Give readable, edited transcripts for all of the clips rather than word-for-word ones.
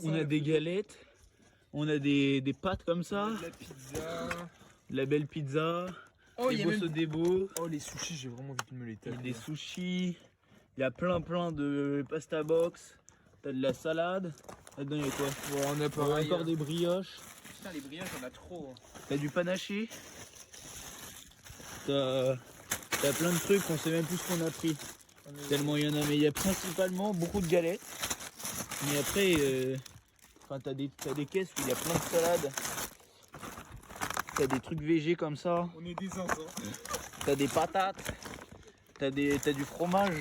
On a des galettes, on a des pâtes comme ça, de la pizza. de la belle pizza, Oh, des il y a beaux même... sodebo, Oh, les sushis, j'ai vraiment envie de me les il y a taper. des sushis, il y a plein de pasta box, t'as de la salade, là-dedans il y a quoi? Bon, on a pareil. Encore des brioches, Putain, les brioches, on a trop. t'as du panaché, t'as plein de trucs, on sait même plus ce qu'on a pris, tellement il y en a, mais il y a principalement beaucoup de galettes, mais après, t'as des caisses où il y a plein de salades. T'as des trucs végés comme ça, On est des zinzins. t'as des patates, t'as du fromage,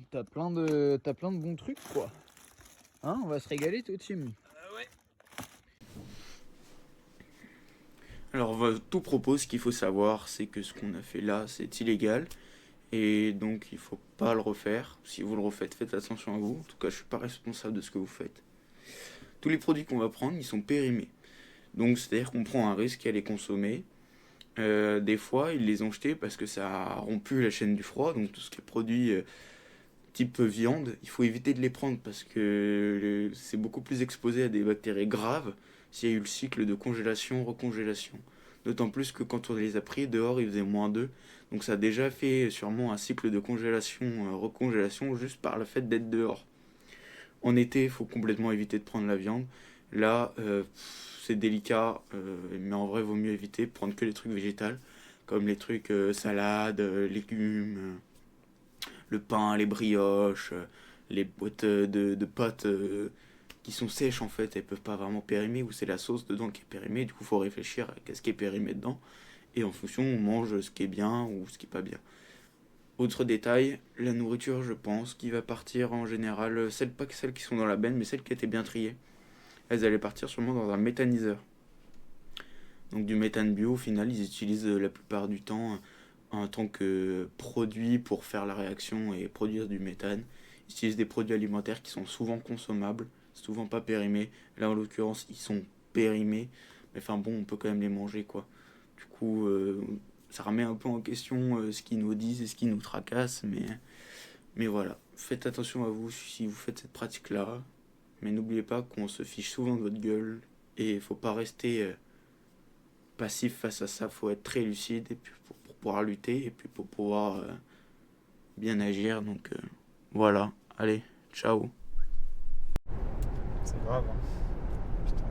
t'as plein de bons trucs quoi. Hein, on va se régaler toi Tim. Ouais. Alors, tout propos, ce qu'il faut savoir, c'est que ce qu'on a fait là, c'est illégal. Et donc, il faut pas le refaire. Si vous le refaites, faites attention à vous. En tout cas, je suis pas responsable de ce que vous faites. Tous les produits qu'on va prendre, ils sont périmés. Donc, c'est-à-dire qu'on prend un risque à les consommer. Des fois, ils les ont jetés parce que ça a rompu la chaîne du froid. Donc, tout ce qui est produit type viande, il faut éviter de les prendre parce que c'est beaucoup plus exposé à des bactéries graves s'il y a eu le cycle de congélation, recongélation. D'autant plus que quand on les a pris, dehors, il faisait -2. Donc, ça a déjà fait sûrement un cycle de congélation, recongélation juste par le fait d'être dehors. En été, il faut complètement éviter de prendre la viande. Là, c'est délicat, mais en vrai, il vaut mieux éviter, prendre que les trucs végétaux, comme les trucs salades, légumes, le pain, les brioches, les boîtes de pâtes qui sont sèches en fait, elles peuvent pas vraiment périmer, ou c'est la sauce dedans qui est périmée, du coup, il faut réfléchir à ce qui est périmé dedans, et en fonction, on mange ce qui est bien ou ce qui est pas bien. Autre détail, la nourriture, je pense, qui va partir en général, pas celles qui sont dans la benne, mais celles qui étaient bien triées. Elles allaient partir sûrement dans un méthaniseur. Donc du méthane bio, au final, ils utilisent la plupart du temps en tant que produit pour faire la réaction et produire du méthane. Ils utilisent des produits alimentaires qui sont souvent consommables, souvent pas périmés. Là, en l'occurrence, ils sont périmés, mais enfin bon, on peut quand même les manger, quoi. Du coup, ça remet un peu en question ce qu'ils nous disent et ce qui nous tracasse, mais voilà. Faites attention à vous si vous faites cette pratique-là. Mais n'oubliez pas qu'on se fiche souvent de votre gueule et il faut pas rester passif face à ça. Faut être très lucide et puis pour pouvoir lutter et puis pour pouvoir bien agir. Donc voilà. Allez, ciao. C'est grave, hein. Putain.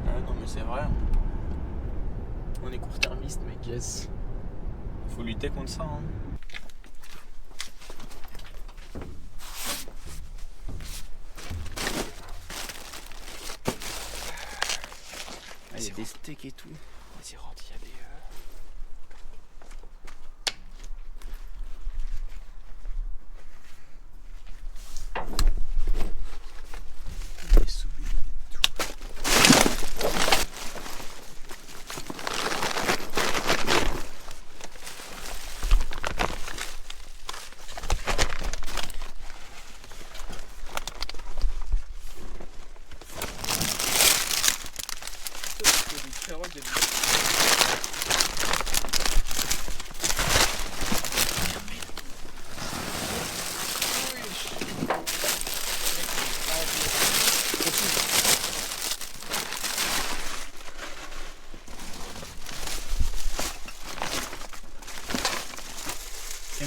Ah non mais c'est vrai. On est court-termiste mec. Yes. Faut lutter contre ça hein. Ah, il y a des steaks et tout. Vas-y, rentre, il y a des... des sous-bulles et tout.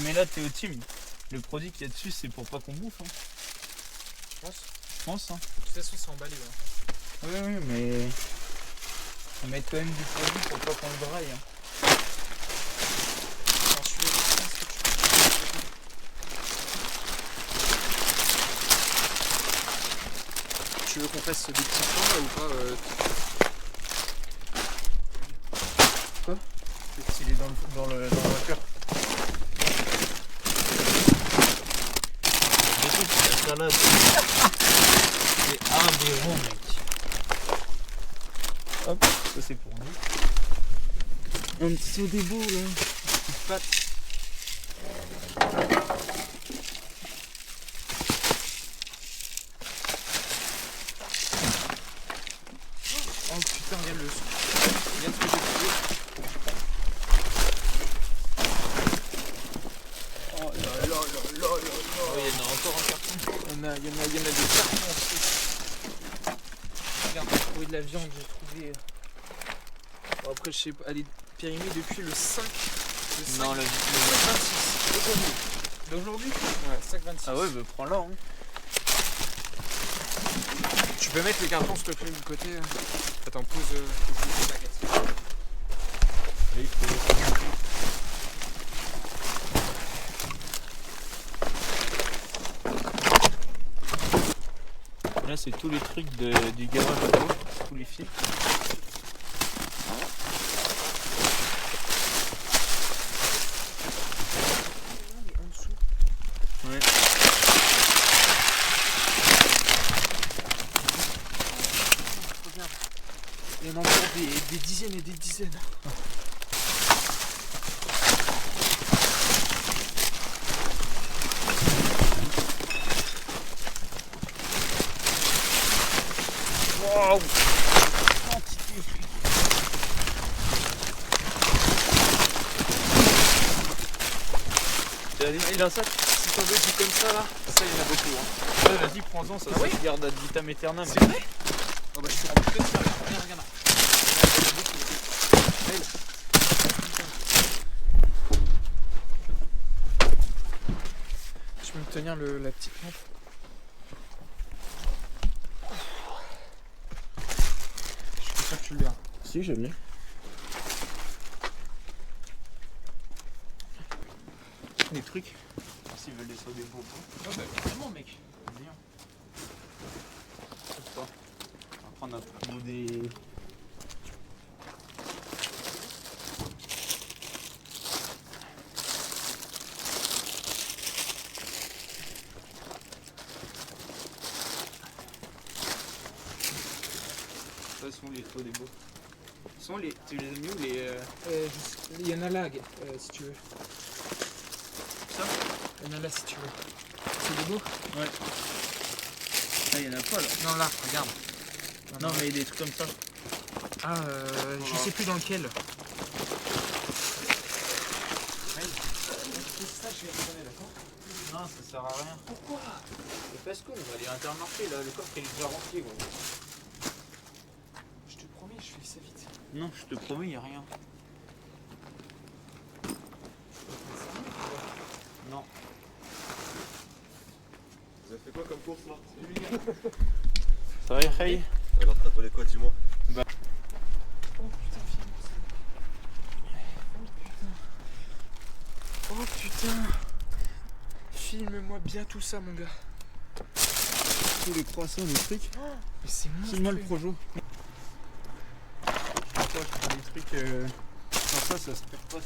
Mais là t'es au team. Le produit qu'il y a dessus c'est pour pas qu'on bouffe hein. Je pense. Je pense hein. De toute façon, c'est emballé, là. Oui mais on met quand même du produit pour pas qu'on le braille hein. Attends, je suis... Tu veux qu'on fasse des petits points, là, ou pas Quoi? Il est dans la voiture. La salade. C'est aberrant mec. Hop, ça c'est pour nous. Un petit sodebo là. Une petite pâte. Oh putain, regarde le son. Regarde ce que j'ai trouvé. des cartons aussi. Regarde, j'ai trouvé de la viande, j'ai trouvé. Bon, après, je sais pas, elle est périmée depuis le 5. Non, le 26. D'aujourd'hui. D'aujourd'hui Ouais, 5,26. Ah ouais, bah prends-la. Hein. Tu peux mettre les cartons s'il te plaît de côté. Attends, pose les baguettes. Oui, là, c'est tous les trucs du garage auto, tous les fils. En dessous. Ouais. Regarde. Il y en a encore des dizaines et des dizaines. Waouh! Il a un sac. Si t'en veux du comme ça là, ça il y en a beaucoup. Hein. Ouais, vas-y, prends-en, ça, Ah oui ça se garde ad vitam aeternam. C'est vrai? Oh bah je te rends que de ça. Regarde, regarde. Je peux me tenir la petite lampe. Je suis sûr que tu le verras. Si, j'aime bien. Des trucs. S'ils veulent des sauts des beaux. Oh bah carrément mec. Viens. On va prendre un petit bout des. Ça sont les faux des beaux. Sont les. Tu les as mis où les. Il y en a là, si tu veux. Ça Il y en a là si tu veux. C'est des beaux? Ouais. Ah, il y en a pas là. Non là, regarde. Non, mais des trucs comme ça. Ah, je sais plus dans lequel. Ça, je vais retourner, d'accord? Non, ça sert à rien. Pourquoi? C'est parce qu'on va aller à Intermarché là, le coffre il est déjà rempli gros. Je te promets, je fais ça vite. Non, je te promets, il n'y a rien. Non. Vous avez fait quoi comme course là? Ça va, Yahay? Alors t'as volé quoi, dis-moi? Oh putain, filme-moi ça. Oh putain. Filme-moi bien tout ça, mon gars. Tous les croissants, les trucs. Mais c'est Filme-moi le monstrueux. projo. Je prends des trucs. Sans ça se perd pas.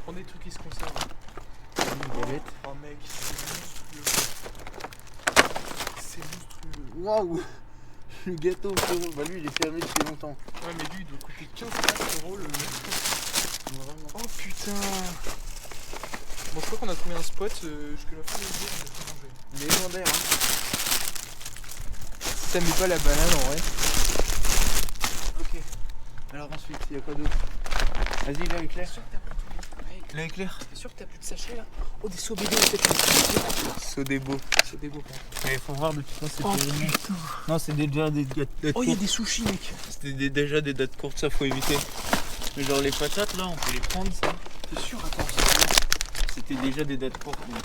Prends des trucs qui se conservent. Une galette. Oh mec, c'est monstrueux. C'est monstrueux. Waouh! Le gâteau, frérot. Bah lui, il est fermé depuis longtemps. Ouais, mais lui, il doit coûter 15 € le. Vraiment. Oh putain. Bon, je crois qu'on a trouvé un spot. Je te la fais on va se manger. Légendaire, hein. Si t'aimes pas la banane en vrai. Ok. Alors ensuite, il y a quoi d'autre? Vas-y, là, éclair. T'es sûr que t'as plus tout. Hey, Là, éclair. t'es sûr que t'as plus de sachets là? Oh, des Sobédo peut-être. Sodebo. C'est des beaux. Il faut voir depuis quand c'est Oh périmé. putain. Non, c'est déjà des dates Oh, il y a courtes. des sushis, mec. C'était déjà des dates courtes, ça faut éviter. Mais genre les patates là, on peut les prendre ça. T'es sûr? Attends. C'était déjà des dates courtes donc.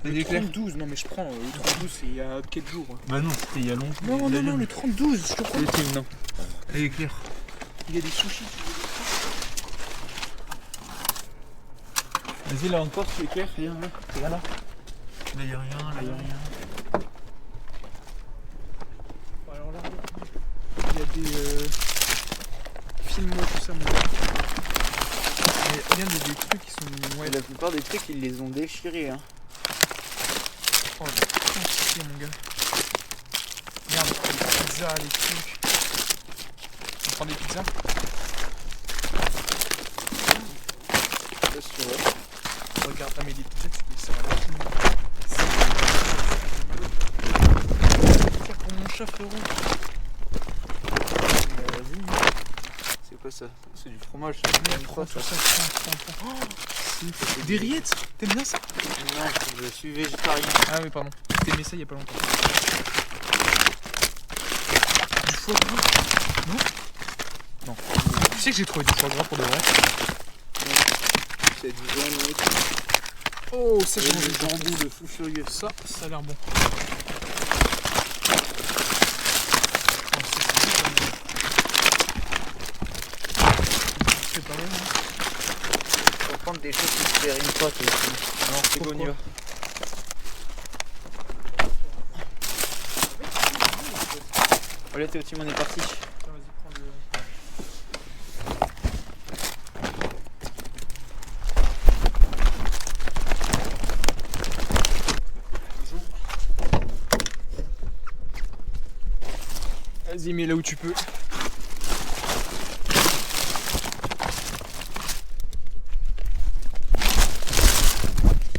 Le Des éclairs. 30-12, non mais je prends. Le 30-12, c'est il y a 4 jours. Bah non, c'était il y a longtemps. Non, non, non, le 30-12, je te prends. Le film, non. Allez, éclair. Il y a des sushis. Vas-y, là encore, c'est éclair. Viens, là. Regarde là. Là, il y a rien, là, il y a rien. Bon, alors là, il y a des. Filme-moi tout ça, mon gars. Mais regarde, il y a des trucs qui sont. Ouais, La plupart des trucs, ils les ont déchirés. Hein. oh, la quantité, mon gars. Regarde, les pizzas, les trucs. On prend des pizzas? Attention, ouais. Regarde, ah, mais les pizzas, tu mets ça à la fin. C'est pour mon chat, frérot. Vas-y. C'est quoi ça? C'est du fromage. Merde, prends tout ça, prends. Oh, merci. Des rillettes, t'aimes bien ça? Non, je suis végétarien. Ah oui, pardon. T'aimais ça il y a pas longtemps. Du foie gras? Non? Non. Tu sais que j'ai trouvé du foie gras pour de vrai? C'est du jaune, mec. Oh, ça j'ai mangé du jambon de fou furieux. Ça a l'air bon. C'est pas mal, hein. Faut prendre des choses qui se périment pas, toi aussi. Non, c'est bon, on y va. Allez, Théo, Tim, on est parti. Tiens, vas-y, prends le... Vas-y, mets là où tu peux.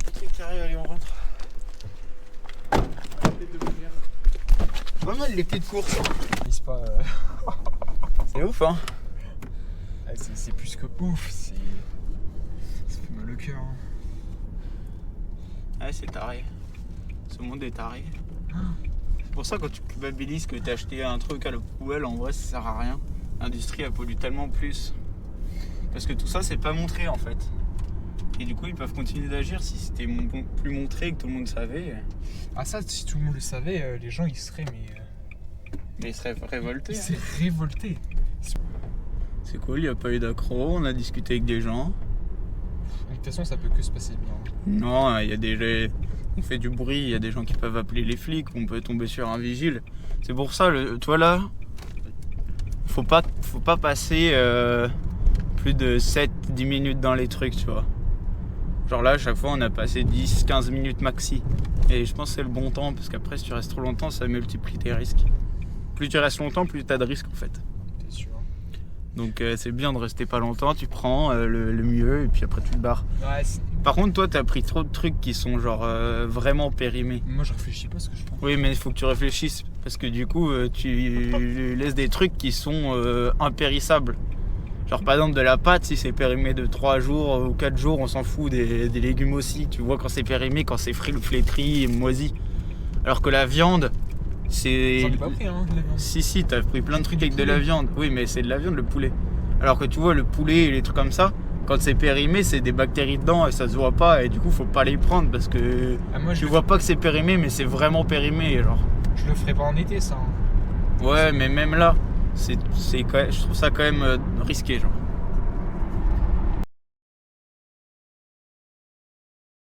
Ok, carré, allez, on rentre. Pas mal les petites courses. C'est pas... C'est ouf, hein. c'est plus que ouf, ça fait mal au cœur. Hein. Ouais, c'est taré. Ce monde est taré. C'est pour ça quand tu culpabilises que t'as acheté un truc à la poubelle, en vrai ça sert à rien. L'industrie elle pollue tellement plus. Parce que tout ça c'est pas montré en fait. Et du coup ils peuvent continuer d'agir si c'était plus montré que tout le monde savait. Ah ça, si tout le monde le savait, les gens ils seraient Mais ils seraient révoltés. Ils seraient révoltés. C'est cool, il n'y a pas eu d'accro, on a discuté avec des gens. De toute façon ça peut que se passer bien. Non, il y a des... On fait du bruit, il y a des gens qui peuvent appeler les flics, on peut tomber sur un vigile. C'est pour ça, toi là, faut pas passer plus de 7-10 minutes dans les trucs, tu vois. Genre là, à chaque fois, on a passé 10-15 minutes maxi. Et je pense que c'est le bon temps, parce qu'après, si tu restes trop longtemps, ça multiplie tes risques. Plus tu restes longtemps, plus tu as de risques en fait. T'es sûr? Donc c'est bien de rester pas longtemps, tu prends le mieux, et puis après tu te barres. Ouais, Par contre, toi, t'as pris trop de trucs qui sont genre vraiment périmés. moi je réfléchis pas à ce que je prends. Oui, mais il faut que tu réfléchisses parce que du coup, tu laisses des trucs qui sont impérissables. Genre par exemple de la pâte, si c'est périmé de 3 jours ou 4 jours, on s'en fout. Des légumes aussi, tu vois quand c'est périmé, quand c'est flétri et moisi. Alors que la viande, c'est... J'en ai pas pris hein, de la viande. Si, t'as pris plein de trucs du avec de la poulet. viande. Oui, mais c'est de la viande le poulet. Alors que tu vois le poulet et les trucs comme ça, quand c'est périmé, c'est des bactéries dedans et ça se voit pas et du coup faut pas les prendre parce que Ah, moi, tu vois pas que c'est périmé mais c'est vraiment périmé genre. Je le ferai pas en été ça. Hein. Ouais mais même là, je trouve ça quand même risqué genre.